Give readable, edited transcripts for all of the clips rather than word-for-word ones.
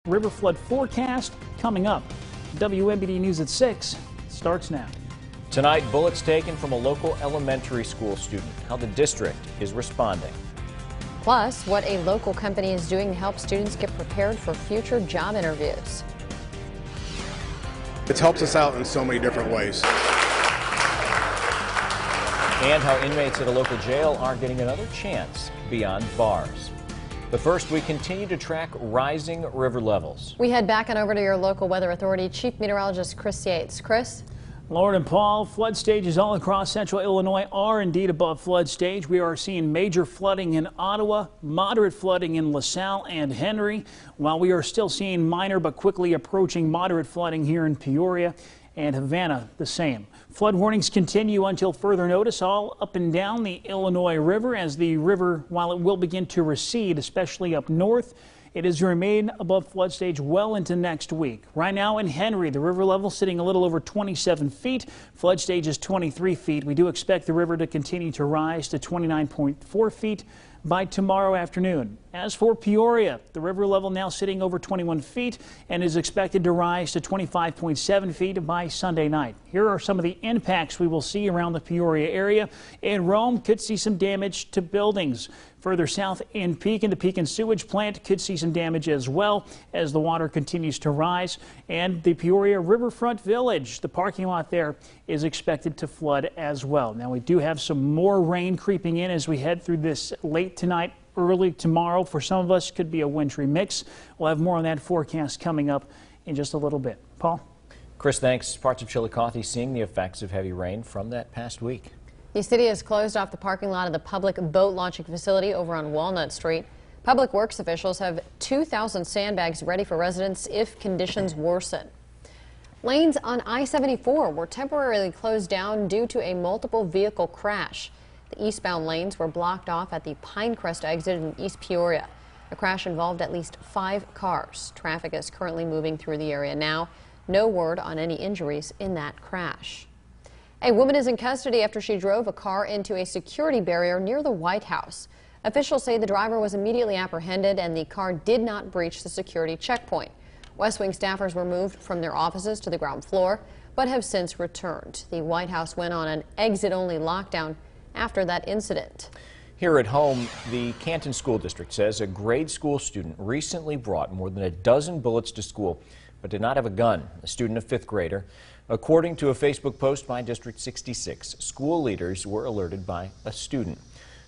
river flood forecast coming up. WMBD News at 6 starts now. Tonight, bullets taken from a local elementary school student. How the district is responding. Plus, what a local company is doing to help students get prepared for future job interviews. It helps us out in so many different ways. And how inmates at a local jail are getting another chance beyond bars. But first, we continue to track rising river levels. We head back and over to your local weather authority, Chief Meteorologist Chris Yates. Chris? Lauren and Paul, flood stages all across central Illinois are indeed above flood stage. We are seeing major flooding in Ottawa, moderate flooding in LaSalle and Henry, while we are still seeing minor but quickly approaching moderate flooding here in Peoria and Havana the same. Flood warnings continue until further notice all up and down the Illinois River as the river, while it will begin to recede, especially up north, it is to remain above flood stage well into next week. Right now in Henry, the river level sitting a little over 27 feet. Flood stage is 23 feet. We do expect the river to continue to rise to 29.4 feet by tomorrow afternoon. As for Peoria, the river level now sitting over 21 feet and is expected to rise to 25.7 feet by Sunday night. Here are some of the impacts we will see around the Peoria area. In Rome, could see some damage to buildings. Further south in Pekin, the Pekin sewage plant could see some damage as well as the water continues to rise. And the Peoria Riverfront Village, the parking lot there is expected to flood as well. Now, we do have some more rain creeping in as we head through this late tonight, early tomorrow. For some of us, could be a wintry mix. We'll have more on that forecast coming up in just a little bit. Paul? Chris, thanks. Parts of Chillicothe seeing the effects of heavy rain from that past week. The city has closed off the parking lot of the public boat launching facility over on Walnut Street. Public Works officials have 2,000 sandbags ready for residents if conditions worsen. Lanes on I-74 were temporarily closed down due to a multiple vehicle crash. The eastbound lanes were blocked off at the Pinecrest exit in East Peoria. The crash involved at least 5 cars. Traffic is currently moving through the area now. No word on any injuries in that crash. A woman is in custody after she drove a car into a security barrier near the White House. Officials say the driver was immediately apprehended and the car did not breach the security checkpoint. West Wing staffers were moved from their offices to the ground floor, but have since returned. The White House went on an exit-only lockdown after that incident. Here at home, the Canton School District says a grade school student recently brought more than a dozen bullets to school, but did not have a gun. A student, a 5th grader. According to a Facebook post by District 66, school leaders were alerted by a student.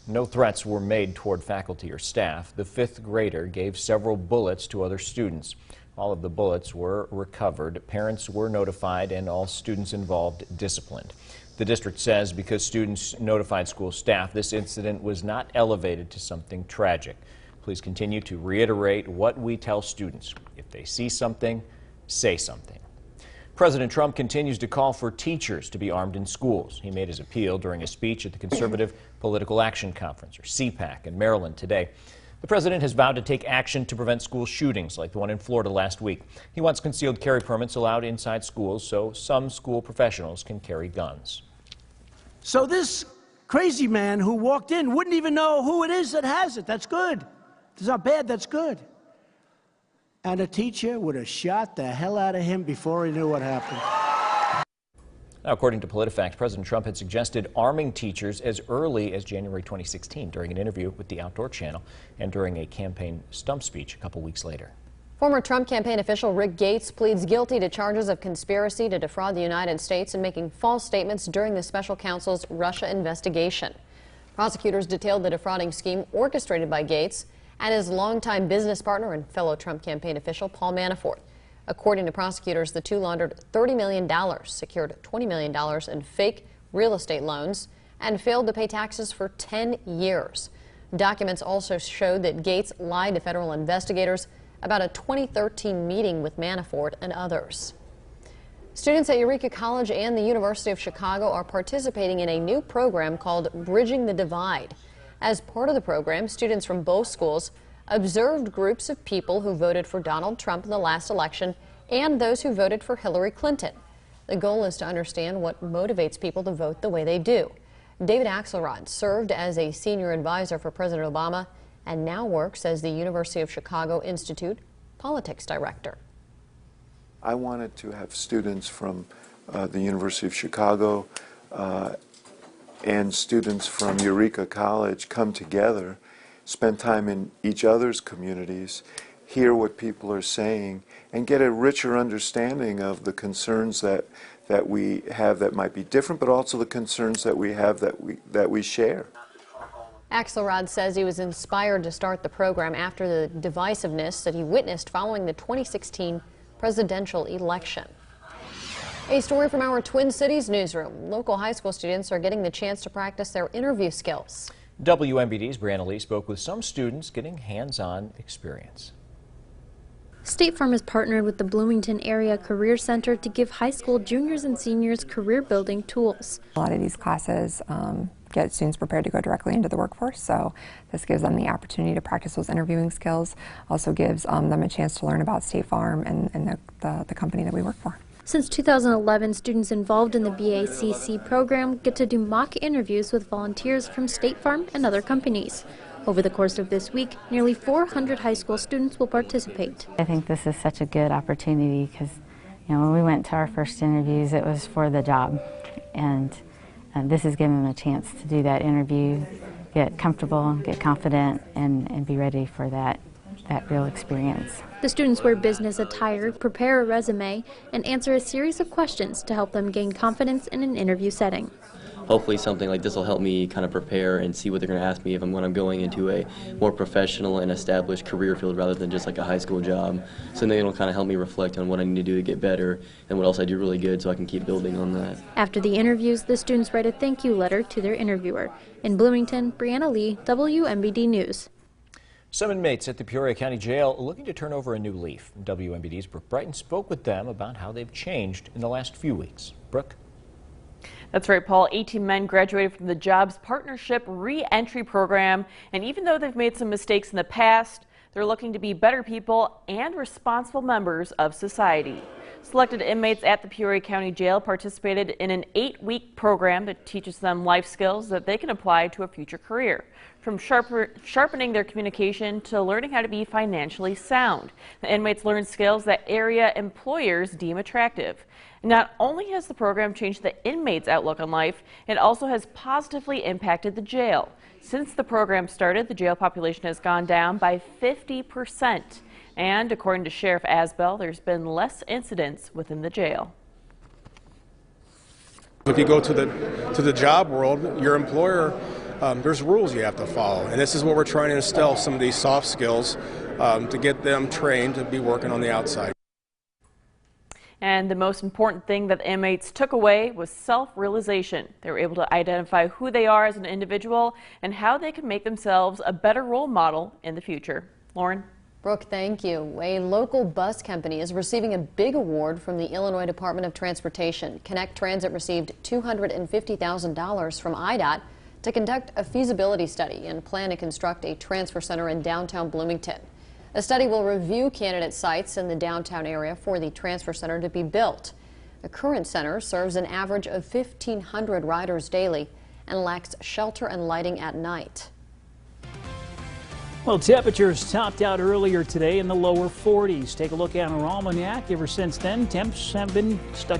No threats were made toward faculty or staff. The 5th grader gave several bullets to other students. All of the bullets were recovered. Parents were notified and all students involved disciplined. The district says because students notified school staff, this incident was not elevated to something tragic. Please continue to reiterate what we tell students. If they see something, say something. President Trump continues to call for teachers to be armed in schools. He made his appeal during a speech at the Conservative Political Action Conference, or CPAC, in Maryland today. The president has vowed to take action to prevent school shootings like the one in Florida last week. He wants concealed carry permits allowed inside schools so some school professionals can carry guns. So this crazy man who walked in wouldn't even know who it is that has it. That's good. It's not bad, that's good. And a teacher would have shot the hell out of him before he knew what happened. Now, according to PolitiFact, President Trump had suggested arming teachers as early as January 2016 during an interview with the Outdoor Channel and during a campaign stump speech a couple weeks later. Former Trump campaign official Rick Gates pleads guilty to charges of conspiracy to defraud the United States and making false statements during the special counsel's Russia investigation. Prosecutors detailed the defrauding scheme orchestrated by Gates and his longtime business partner and fellow Trump campaign official Paul Manafort. According to prosecutors, the two laundered $30 million, secured $20 million in fake real estate loans, and failed to pay taxes for 10 years. Documents also showed that Gates lied to federal investigators about a 2013 meeting with Manafort and others. Students at Eureka College and the University of Chicago are participating in a new program called Bridging the Divide. As part of the program, students from both schools observed groups of people who voted for Donald Trump in the last election and those who voted for Hillary Clinton. The goal is to understand what motivates people to vote the way they do. David Axelrod served as a senior advisor for President Obama and now works as the University of Chicago Institute politics director. I wanted to have students from the University of Chicago and students from Eureka College come together, spend time in each other's communities, hear what people are saying, and get a richer understanding of the concerns that we have that might be different, but also the concerns that we have that we share. Axelrod says he was inspired to start the program after the divisiveness that he witnessed following the 2016 presidential election. A story from our Twin Cities newsroom. Local high school students are getting the chance to practice their interview skills. WMBD's Brianna Lee spoke with some students getting hands-on experience. State Farm has partnered with the Bloomington Area Career Center to give high school juniors and seniors career-building tools. A lot of these classes get students prepared to go directly into the workforce, so this gives them the opportunity to practice those interviewing skills, also gives them a chance to learn about State Farm and the company that we work for. Since 2011, students involved in the BACC program get to do mock interviews with volunteers from State Farm and other companies. Over the course of this week, nearly 400 high school students will participate. I think this is such a good opportunity because, when we went to our first interviews, it was for the job. And this is giving them a chance to do that interview, get comfortable, get confident, and be ready for that real experience. The students wear business attire, prepare a resume, and answer a series of questions to help them gain confidence in an interview setting. Hopefully something like this will help me kind of prepare and see what they're going to ask me when I'm going into a more professional and established career field rather than just like a high school job. So then it'll kind of help me reflect on what I need to do to get better and what else I do really good so I can keep building on that. After the interviews, the students write a thank you letter to their interviewer. In Bloomington, Brianna Lee, WMBD News. Some inmates at the Peoria County Jail are looking to turn over a new leaf. WMBD's Brooke Brighton spoke with them about how they've changed in the last few weeks. Brooke? That's right, Paul. 18 men graduated from the Jobs Partnership Re-Entry Program, and even though they've made some mistakes in the past, they're looking to be better people and responsible members of society. Selected inmates at the Peoria County Jail participated in an 8-week program that teaches them life skills that they can apply to a future career. From sharpening their communication to learning how to be financially sound. The inmates learn skills that area employers deem attractive. Not only has the program changed the inmates' outlook on life, it also has positively impacted the jail. Since the program started, the jail population has gone down by 50%. And according to Sheriff Asbell, there's been less incidents within the jail. If you go to the job world, your employer, there's rules you have to follow. And this is what we're trying to instill, some of these soft skills to get them trained to be working on the outside. And the most important thing that the inmates took away was self-realization. They were able to identify who they are as an individual and how they can make themselves a better role model in the future. Lauren? Brooke, thank you. A local bus company is receiving a big award from the Illinois Department of Transportation. Connect Transit received $250,000 from IDOT to conduct a feasibility study and plan to construct a transfer center in downtown Bloomington. The study will review candidate sites in the downtown area for the transfer center to be built. The current center serves an average of 1,500 riders daily and lacks shelter and lighting at night. Well, temperatures topped out earlier today in the lower 40s. Take a look at our almanac. Ever since then, temps have been stuck